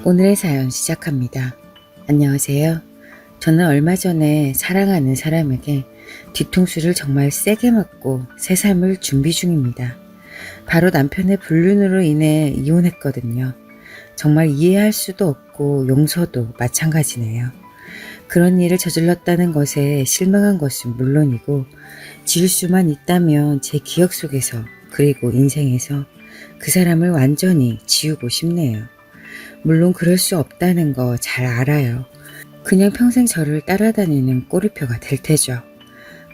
오늘의 사연 시작합니다. 안녕하세요. 저는 얼마 전에 사랑하는 사람에게 뒤통수를 정말 세게 맞고 새 삶을 준비 중입니다. 바로 남편의 불륜으로 인해 이혼했거든요. 정말 이해할 수도 없고 용서도 마찬가지네요. 그런 일을 저질렀다는 것에 실망한 것은 물론이고 지울 수만 있다면 제 기억 속에서 그리고 인생에서 그 사람을 완전히 지우고 싶네요. 물론 그럴 수 없다는 거 잘 알아요. 그냥 평생 저를 따라다니는 꼬리표가 될 테죠.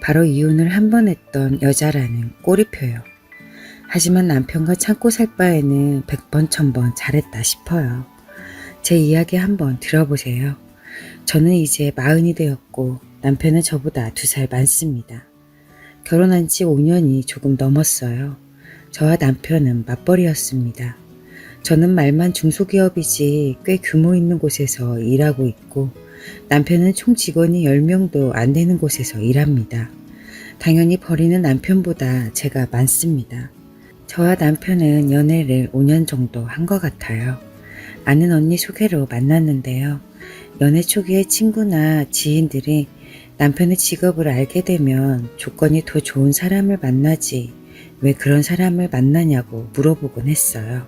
바로 이혼을 한 번 했던 여자라는 꼬리표요. 하지만 남편과 참고 살 바에는 100번 1000번 잘했다 싶어요. 제 이야기 한번 들어보세요. 저는 이제 40이 되었고 남편은 저보다 2살 많습니다. 결혼한 지 5년이 조금 넘었어요. 저와 남편은 맞벌이였습니다. 저는 말만 중소기업이지 꽤 규모 있는 곳에서 일하고 있고 남편은 총 직원이 10명도 안 되는 곳에서 일합니다. 당연히 벌이는 남편보다 제가 많습니다. 저와 남편은 연애를 5년 정도 한 것 같아요. 아는 언니 소개로 만났는데요. 연애 초기에 친구나 지인들이 남편의 직업을 알게 되면 조건이 더 좋은 사람을 만나지 왜 그런 사람을 만나냐고 물어보곤 했어요.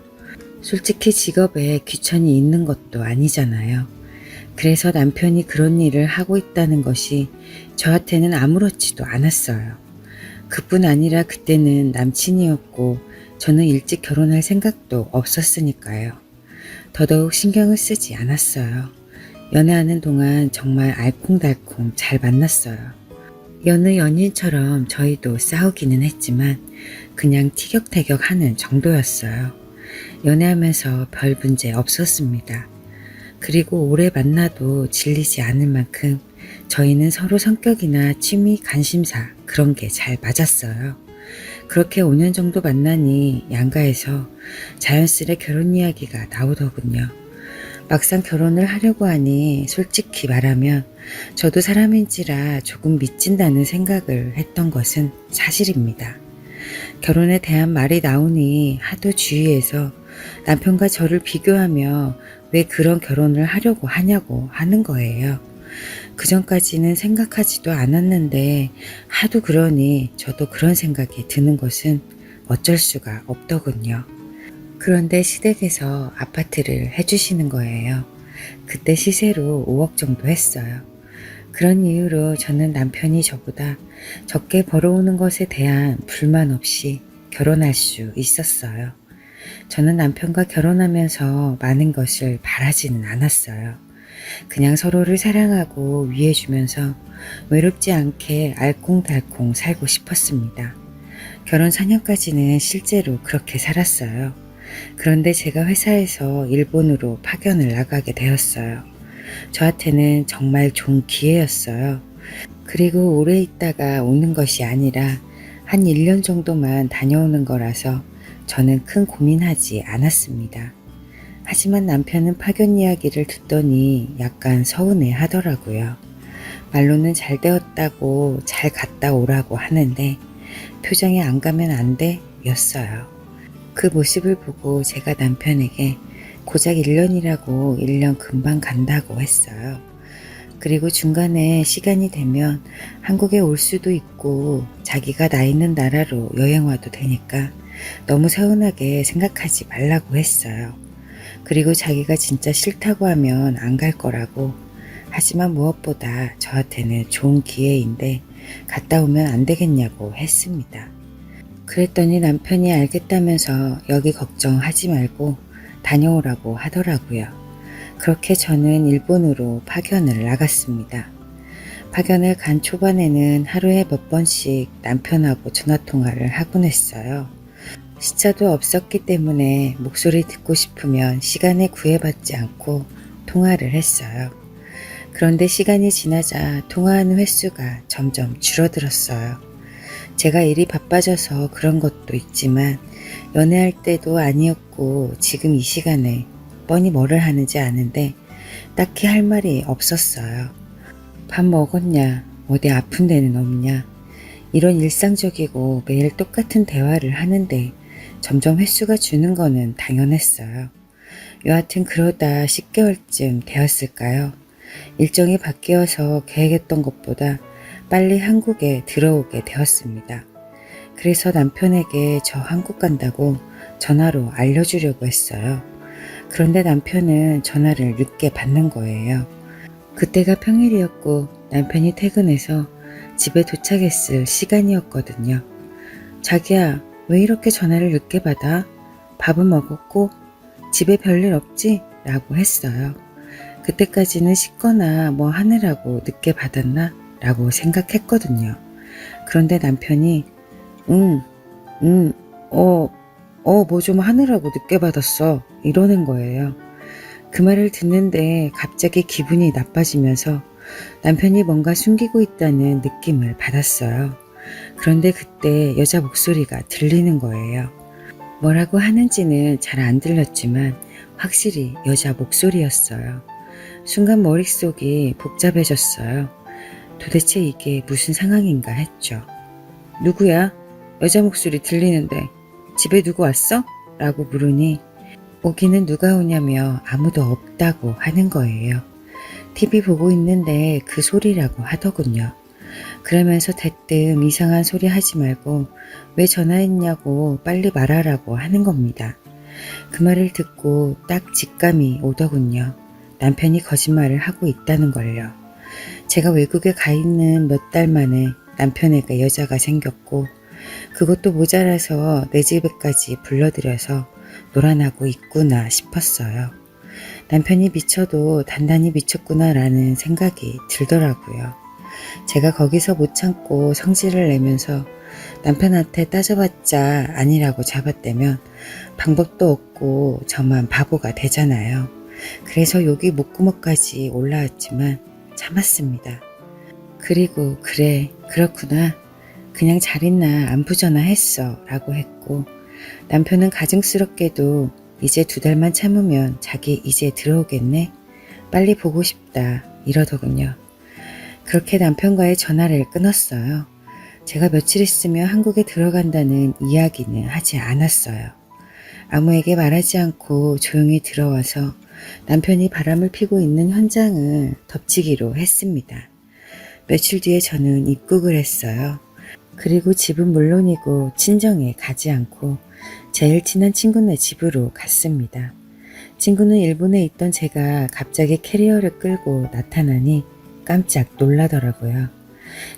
솔직히 직업에 귀천이 있는 것도 아니잖아요. 그래서 남편이 그런 일을 하고 있다는 것이 저한테는 아무렇지도 않았어요. 그뿐 아니라 그때는 남친이었고 저는 일찍 결혼할 생각도 없었으니까요. 더더욱 신경을 쓰지 않았어요. 연애하는 동안 정말 알콩달콩 잘 만났어요. 여느 연인처럼 저희도 싸우기는 했지만 그냥 티격태격하는 정도였어요. 연애하면서 별 문제 없었습니다. 그리고 오래 만나도 질리지 않을 만큼 저희는 서로 성격이나 취미, 관심사 그런 게 잘 맞았어요. 그렇게 5년 정도 만나니 양가에서 자연스레 결혼 이야기가 나오더군요. 막상 결혼을 하려고 하니 솔직히 말하면 저도 사람인지라 조금 미친다는 생각을 했던 것은 사실입니다. 결혼에 대한 말이 나오니 하도 주위에서 남편과 저를 비교하며 왜 그런 결혼을 하려고 하냐고 하는 거예요. 그전까지는 생각하지도 않았는데 하도 그러니 저도 그런 생각이 드는 것은 어쩔 수가 없더군요. 그런데 시댁에서 아파트를 해주시는 거예요. 그때 시세로 5억 정도 했어요. 그런 이유로 저는 남편이 저보다 적게 벌어오는 것에 대한 불만 없이 결혼할 수 있었어요. 저는 남편과 결혼하면서 많은 것을 바라지는 않았어요. 그냥 서로를 사랑하고 위해주면서 외롭지 않게 알콩달콩 살고 싶었습니다. 결혼 4년까지는 실제로 그렇게 살았어요. 그런데 제가 회사에서 일본으로 파견을 나가게 되었어요. 저한테는 정말 좋은 기회였어요. 그리고 오래 있다가 오는 것이 아니라 한 1년 정도만 다녀오는 거라서 저는 큰 고민하지 않았습니다. 하지만 남편은 파견 이야기를 듣더니 약간 서운해 하더라고요. 말로는 잘 되었다고 잘 갔다 오라고 하는데 표정이 안 가면 안 돼 였어요. 그 모습을 보고 제가 남편에게 고작 1년이라고 1년 금방 간다고 했어요. 그리고 중간에 시간이 되면 한국에 올 수도 있고 자기가 나 있는 나라로 여행 와도 되니까 너무 서운하게 생각하지 말라고 했어요. 그리고 자기가 진짜 싫다고 하면 안 갈 거라고. 하지만 무엇보다 저한테는 좋은 기회인데 갔다 오면 안 되겠냐고 했습니다. 그랬더니 남편이 알겠다면서 여기 걱정하지 말고 다녀오라고 하더라고요. 그렇게 저는 일본으로 파견을 나갔습니다. 파견을 간 초반에는 하루에 몇 번씩 남편하고 전화통화를 하곤 했어요. 시차도 없었기 때문에 목소리 듣고 싶으면 시간에 구애받지 않고 통화를 했어요. 그런데 시간이 지나자 통화하는 횟수가 점점 줄어들었어요. 제가 일이 바빠져서 그런 것도 있지만 연애할 때도 아니었고 지금 이 시간에 뻔히 뭐를 하는지 아는데 딱히 할 말이 없었어요. 밥 먹었냐? 어디 아픈 데는 없냐? 이런 일상적이고 매일 똑같은 대화를 하는데 점점 횟수가 주는 거는 당연했어요. 여하튼 그러다 10개월쯤 되었을까요? 일정이 바뀌어서 계획했던 것보다 빨리 한국에 들어오게 되었습니다. 그래서 남편에게 저 한국 간다고 전화로 알려주려고 했어요. 그런데 남편은 전화를 늦게 받는 거예요. 그때가 평일이었고 남편이 퇴근해서 집에 도착했을 시간이었거든요. 자기야, 왜 이렇게 전화를 늦게 받아? 밥은 먹었고? 집에 별일 없지? 라고 했어요. 그때까지는 씻거나 뭐 하느라고 늦게 받았나? 라고 생각했거든요. 그런데 남편이 응, 응, 뭐 좀 하느라고 늦게 받았어. 이러는 거예요. 그 말을 듣는데 갑자기 기분이 나빠지면서 남편이 뭔가 숨기고 있다는 느낌을 받았어요. 그런데 그때 여자 목소리가 들리는 거예요. 뭐라고 하는지는 잘 안 들렸지만 확실히 여자 목소리였어요. 순간 머릿속이 복잡해졌어요. 도대체 이게 무슨 상황인가 했죠. 누구야? 여자 목소리 들리는데 집에 누구 왔어? 라고 물으니 오기는 누가 오냐며 아무도 없다고 하는 거예요. TV 보고 있는데 그 소리라고 하더군요. 그러면서 대뜸 이상한 소리 하지 말고 왜 전화했냐고 빨리 말하라고 하는 겁니다. 그 말을 듣고 딱 직감이 오더군요. 남편이 거짓말을 하고 있다는 걸요. 제가 외국에 가 있는 몇 달 만에 남편에게 여자가 생겼고 그것도 모자라서 내 집에까지 불러들여서 놀아나고 있구나 싶었어요. 남편이 미쳐도 단단히 미쳤구나라는 생각이 들더라고요. 제가 거기서 못 참고 성질을 내면서 남편한테 따져봤자 아니라고 잡았다면 방법도 없고 저만 바보가 되잖아요. 그래서 욕이 목구멍까지 올라왔지만 참았습니다. 그리고 그래, 그렇구나. 그냥 잘 있나 안부 전화했어 라고 했고 남편은 가증스럽게도 이제 2달만 참으면 자기 이제 들어오겠네? 빨리 보고 싶다 이러더군요. 그렇게 남편과의 전화를 끊었어요. 제가 며칠 있으면 한국에 들어간다는 이야기는 하지 않았어요. 아무에게 말하지 않고 조용히 들어와서 남편이 바람을 피고 있는 현장을 덮치기로 했습니다. 며칠 뒤에 저는 입국을 했어요. 그리고 집은 물론이고 친정에 가지 않고 제일 친한 친구네 집으로 갔습니다. 친구는 일본에 있던 제가 갑자기 캐리어를 끌고 나타나니 깜짝 놀라더라고요.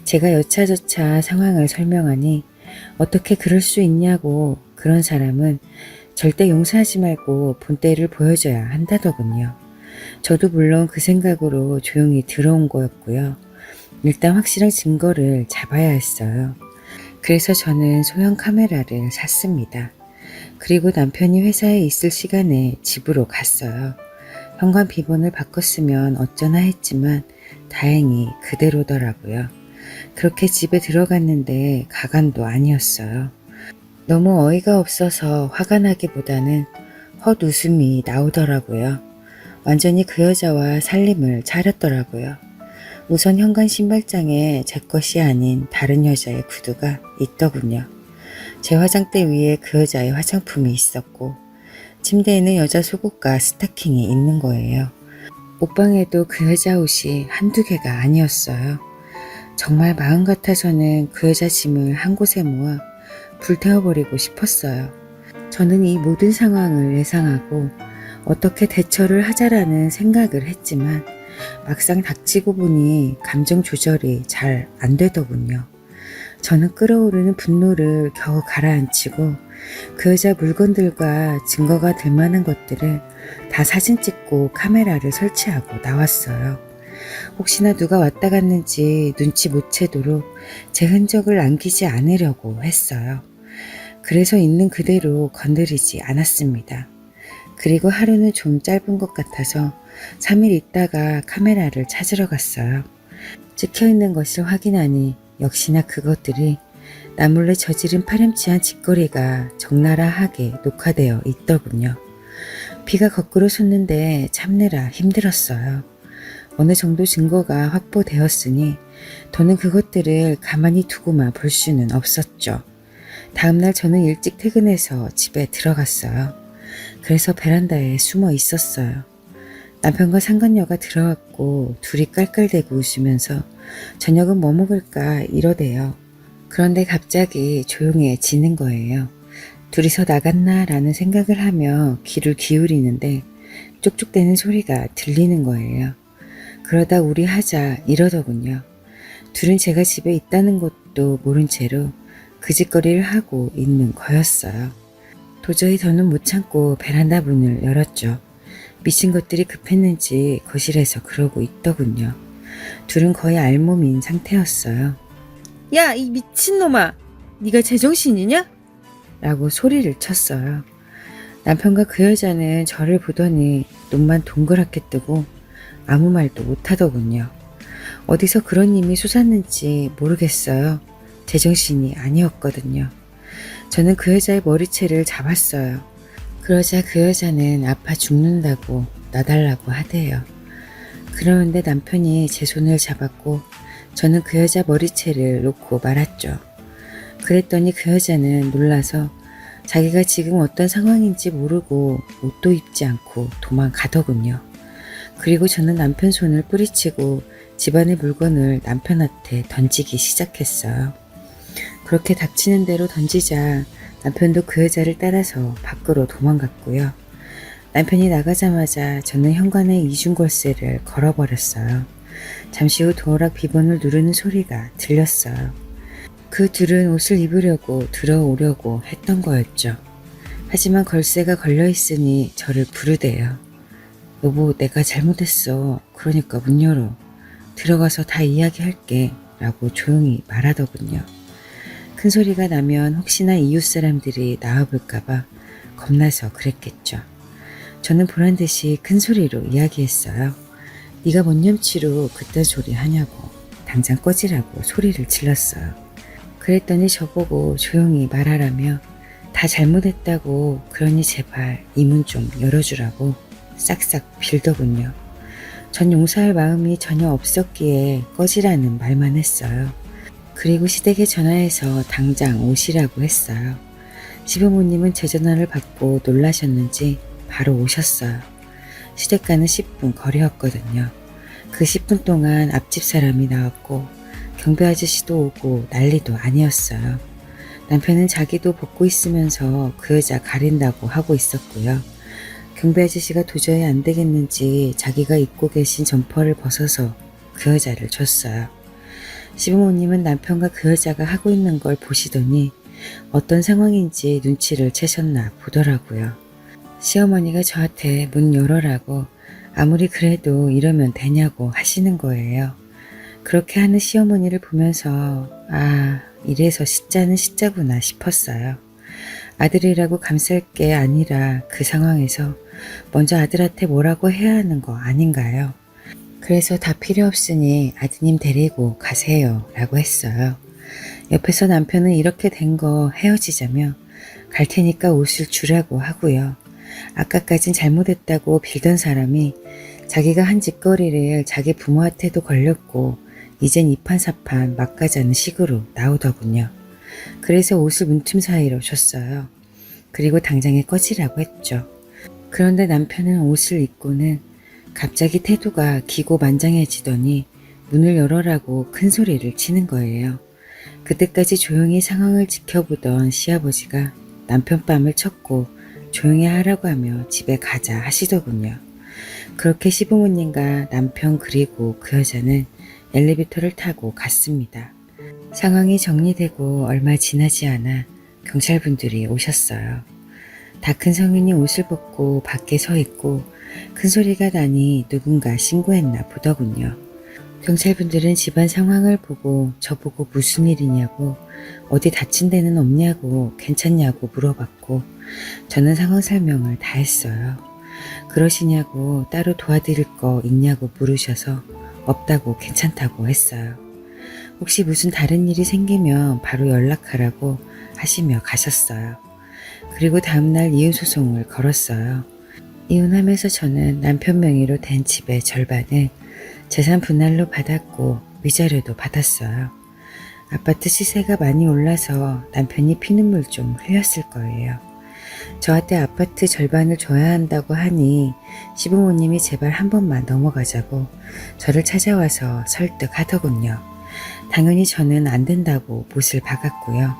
제가 여차저차 상황을 설명하니 어떻게 그럴 수 있냐고 그런 사람은 절대 용서하지 말고 본때를 보여줘야 한다더군요. 저도 물론 그 생각으로 조용히 들어온 거였고요. 일단 확실한 증거를 잡아야 했어요. 그래서 저는 소형 카메라를 샀습니다. 그리고 남편이 회사에 있을 시간에 집으로 갔어요. 현관 비번을 바꿨으면 어쩌나 했지만 다행히 그대로더라고요. 그렇게 집에 들어갔는데 가관도 아니었어요. 너무 어이가 없어서 화가 나기보다는 헛웃음이 나오더라고요. 완전히 그 여자와 살림을 차렸더라고요. 우선 현관 신발장에 제 것이 아닌 다른 여자의 구두가 있더군요. 제 화장대 위에 그 여자의 화장품이 있었고 침대에는 여자 속옷과 스타킹이 있는 거예요. 옷방에도 그 여자 옷이 한두 개가 아니었어요. 정말 마음 같아서는 그 여자 짐을 한 곳에 모아 불태워버리고 싶었어요. 저는 이 모든 상황을 예상하고 어떻게 대처를 하자라는 생각을 했지만 막상 닥치고 보니 감정 조절이 잘 안 되더군요. 저는 끓어오르는 분노를 겨우 가라앉히고 그 여자 물건들과 증거가 될 만한 것들을 다 사진 찍고 카메라를 설치하고 나왔어요. 혹시나 누가 왔다 갔는지 눈치 못 채도록 제 흔적을 남기지 않으려고 했어요. 그래서 있는 그대로 건드리지 않았습니다. 그리고 하루는 좀 짧은 것 같아서 3일 있다가 카메라를 찾으러 갔어요. 찍혀있는 것을 확인하니 역시나 그것들이 나 몰래 저지른 파렴치한 짓거리가 적나라하게 녹화되어 있더군요. 비가 거꾸로 솟는데 참느라 힘들었어요. 어느 정도 증거가 확보되었으니 더는 그것들을 가만히 두고만 볼 수는 없었죠. 다음날 저는 일찍 퇴근해서 집에 들어갔어요. 그래서 베란다에 숨어 있었어요. 남편과 상간녀가 들어왔고 둘이 깔깔대고 웃으면서 저녁은 뭐 먹을까 이러대요. 그런데 갑자기 조용해지는 거예요. 둘이서 나갔나 라는 생각을 하며 귀를 기울이는데 쪽쪽대는 소리가 들리는 거예요. 그러다 우리 하자 이러더군요. 둘은 제가 집에 있다는 것도 모른 채로 그 짓거리를 하고 있는 거였어요. 도저히 더는 못 참고 베란다 문을 열었죠. 미친 것들이 급했는지 거실에서 그러고 있더군요. 둘은 거의 알몸인 상태였어요. 야, 이 미친놈아! 네가 제정신이냐? 라고 소리를 쳤어요. 남편과 그 여자는 저를 보더니 눈만 동그랗게 뜨고 아무 말도 못하더군요. 어디서 그런 힘이 솟았는지 모르겠어요. 제정신이 아니었거든요. 저는 그 여자의 머리채를 잡았어요. 그러자 그 여자는 아파 죽는다고 놔달라고 하대요. 그러는데 남편이 제 손을 잡았고 저는 그 여자 머리채를 놓고 말았죠. 그랬더니 그 여자는 놀라서 자기가 지금 어떤 상황인지 모르고 옷도 입지 않고 도망가더군요. 그리고 저는 남편 손을 뿌리치고 집안의 물건을 남편한테 던지기 시작했어요. 그렇게 닥치는 대로 던지자 남편도 그 여자를 따라서 밖으로 도망갔고요. 남편이 나가자마자 저는 현관에 이중걸쇠를 걸어버렸어요. 잠시 후 도어락 비번을 누르는 소리가 들렸어요. 그 둘은 옷을 입으려고 들어오려고 했던 거였죠. 하지만 걸쇠가 걸려있으니 저를 부르대요. 여보, 내가 잘못했어. 그러니까 문 열어. 들어가서 다 이야기할게. 라고 조용히 말하더군요. 큰 소리가 나면 혹시나 이웃 사람들이 나와볼까봐 겁나서 그랬겠죠. 저는 보란듯이 큰 소리로 이야기했어요. 네가 뭔 염치로 그딴 소리 하냐고. 당장 꺼지라고 소리를 질렀어요. 그랬더니 저보고 조용히 말하라며 다 잘못했다고 그러니 제발 이 문 좀 열어주라고 싹싹 빌더군요. 전 용서할 마음이 전혀 없었기에 꺼지라는 말만 했어요. 그리고 시댁에 전화해서 당장 오시라고 했어요. 시부모님은 제 전화를 받고 놀라셨는지 바로 오셨어요. 시댁과는 10분 거리였거든요. 그 10분 동안 앞집 사람이 나왔고 경비 아저씨도 오고 난리도 아니었어요. 남편은 자기도 벗고 있으면서 그 여자 가린다고 하고 있었고요. 경비 아저씨가 도저히 안 되겠는지 자기가 입고 계신 점퍼를 벗어서 그 여자를 줬어요. 시부모님은 남편과 그 여자가 하고 있는 걸 보시더니 어떤 상황인지 눈치를 채셨나 보더라고요. 시어머니가 저한테 문 열어라고 아무리 그래도 이러면 되냐고 하시는 거예요. 그렇게 하는 시어머니를 보면서 아, 이래서 시자는 시자구나 싶었어요. 아들이라고 감쌀 게 아니라 그 상황에서 먼저 아들한테 뭐라고 해야 하는 거 아닌가요? 그래서 다 필요 없으니 아드님 데리고 가세요 라고 했어요. 옆에서 남편은 이렇게 된 거 헤어지자며 갈 테니까 옷을 주라고 하고요. 아까까진 잘못했다고 빌던 사람이 자기가 한 짓거리를 자기 부모한테도 걸렸고 이젠 이판사판 막가자는 식으로 나오더군요. 그래서 옷을 문틈 사이로 줬어요. 그리고 당장에 꺼지라고 했죠. 그런데 남편은 옷을 입고는 갑자기 태도가 기고만장해지더니 문을 열어라고 큰 소리를 치는 거예요. 그때까지 조용히 상황을 지켜보던 시아버지가 남편 뺨을 쳤고 조용히 하라고 하며 집에 가자 하시더군요. 그렇게 시부모님과 남편 그리고 그 여자는 엘리베이터를 타고 갔습니다. 상황이 정리되고 얼마 지나지 않아 경찰분들이 오셨어요. 다 큰 성인이 옷을 벗고 밖에 서 있고 큰 소리가 나니 누군가 신고했나 보더군요. 경찰분들은 집안 상황을 보고 저보고 무슨 일이냐고 어디 다친 데는 없냐고 괜찮냐고 물어봤고 저는 상황 설명을 다 했어요. 그러시냐고 따로 도와드릴 거 있냐고 물으셔서 없다고 괜찮다고 했어요. 혹시 무슨 다른 일이 생기면 바로 연락하라고 하시며 가셨어요. 그리고 다음날 이혼소송을 걸었어요. 이혼하면서 저는 남편 명의로 된 집의 절반을 재산 분할로 받았고 위자료도 받았어요. 아파트 시세가 많이 올라서 남편이 피눈물 좀 흘렸을 거예요. 저한테 아파트 절반을 줘야 한다고 하니 시부모님이 제발 한 번만 넘어가자고 저를 찾아와서 설득하더군요. 당연히 저는 안 된다고 못을 박았고요.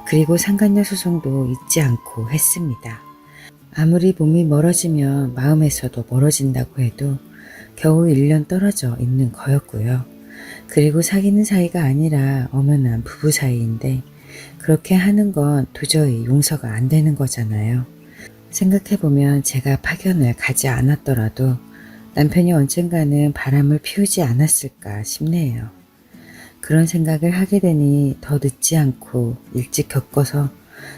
그리고 상간녀 소송도 잊지 않고 했습니다. 아무리 몸이 멀어지면 마음에서도 멀어진다고 해도 겨우 1년 떨어져 있는 거였고요. 그리고 사귀는 사이가 아니라 엄연한 부부 사이인데 그렇게 하는 건 도저히 용서가 안 되는 거잖아요. 생각해보면 제가 파견을 가지 않았더라도 남편이 언젠가는 바람을 피우지 않았을까 싶네요. 그런 생각을 하게 되니 더 늦지 않고 일찍 겪어서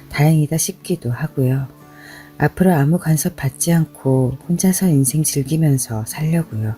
다행이다 싶기도 하고요. 앞으로 아무 간섭 받지 않고 혼자서 인생 즐기면서 살려고요.